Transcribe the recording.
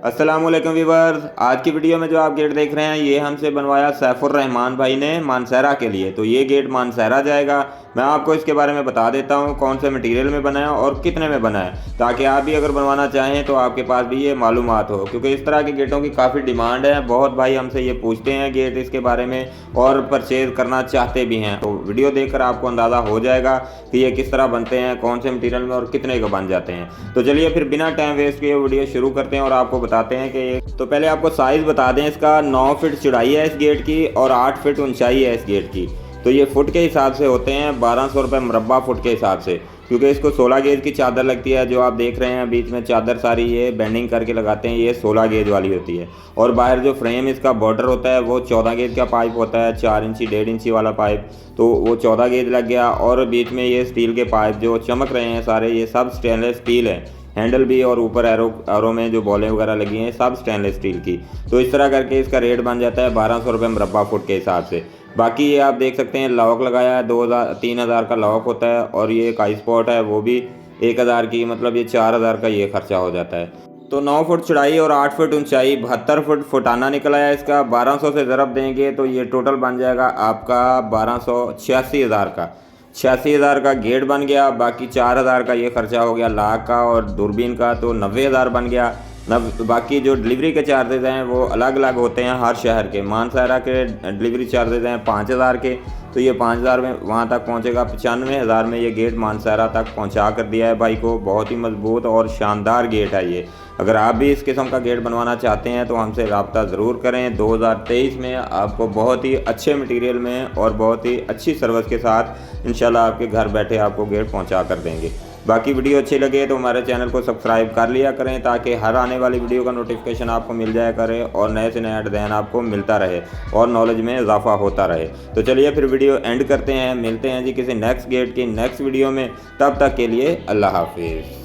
अस्सलामुअलैकुम व्यूअर्स, आज की वीडियो में जो आप गेट देख रहे हैं ये हमसे बनवाया सैफुर रहमान भाई ने मानसहरा के लिए। तो ये गेट मानसहरा जाएगा। मैं आपको इसके बारे में बता देता हूँ कौन से मटेरियल में बना है और कितने में बना है, ताकि आप भी अगर बनवाना चाहें तो आपके पास भी ये मालूमात हो, क्योंकि इस तरह के गेटों की काफ़ी डिमांड है। बहुत भाई हमसे ये पूछते हैं गेट इसके बारे में और परचेज़ करना चाहते भी हैं। तो वीडियो देखकर आपको अंदाज़ा हो जाएगा कि ये किस तरह बनते हैं, कौन से मटेरियल में और कितने का बन जाते हैं। तो चलिए फिर बिना टाइम वेस्ट किए वीडियो शुरू करते हैं और आपको बताते हैं कि तो पहले आपको साइज़ बता दें। इसका 9 फीट चौड़ाई है इस गेट की और 8 फीट ऊंचाई है इस गेट की। तो ये फुट के हिसाब से होते हैं 1200 रुपये मुरब्बा फुट के हिसाब से, क्योंकि इसको 16 गेज की चादर लगती है। जो आप देख रहे हैं बीच में चादर सारी ये बेंडिंग करके लगाते हैं, ये 16 गेज वाली होती है। और बाहर जो फ्रेम इसका बॉर्डर होता है वो 14 गेज का पाइप होता है, 4 इंची 1.5 इंची वाला पाइप, तो वो 14 गेज लग गया। और बीच में ये स्टील के पाइप जो चमक रहे हैं सारे, ये सब स्टेनलेस स्टील है। हैंडल भी और ऊपर एरो में जो बॉलें वगैरह लगी हैं सब स्टेनलेस स्टील की। तो इस तरह करके इसका रेट बन जाता है 1200 रुपये मुरब्बा फुट के हिसाब से। बाकी ये आप देख सकते हैं लॉक लगाया है, 2000-3000 का लॉक होता है। और ये एक आई स्पॉट है वो भी 1000 की, मतलब ये 4000 का ये खर्चा हो जाता है। तो 9 फुट चौड़ाई और 8 फुट ऊंचाई, 72 फुट फुटाना निकल आया इसका। 1200 से ज़रब देंगे तो ये टोटल बन जाएगा आपका 86,000 का। 86,000 का गेट बन गया। बाकी 4000 का ये खर्चा हो गया लाख का और दूरबीन का, तो 90,000 बन गया। बाकी जो डिलीवरी के चार्जेज़ हैं वो अलग अलग होते हैं हर शहर के। मानसहरा के डिलीवरी चार्जेज़ हैं 5000 के, तो ये 5000 में वहाँ तक पहुँचेगा। 95,000 में ये गेट मानसहरा तक पहुँचा कर दिया है भाई को। बहुत ही मजबूत और शानदार गेट है ये। अगर आप भी इस किस्म का गेट बनवाना चाहते हैं तो हमसे रब्ता ज़रूर करें। 2023 में आपको बहुत ही अच्छे मटेरियल में और बहुत ही अच्छी सर्विस के साथ इंशाल्लाह आपके घर बैठे आपको गेट पहुंचा कर देंगे। बाकी वीडियो अच्छी लगे तो हमारे चैनल को सब्सक्राइब कर लिया करें, ताकि हर आने वाली वीडियो का नोटिफिकेशन आपको मिल जाया करे और नए से नया डिज़ाइन आपको मिलता रहे और नॉलेज में इजाफा होता रहे। तो चलिए फिर वीडियो एंड करते हैं। मिलते हैं जी किसी नेक्स्ट गेट की नेक्स्ट वीडियो में। तब तक के लिए अल्लाह हाफिज़।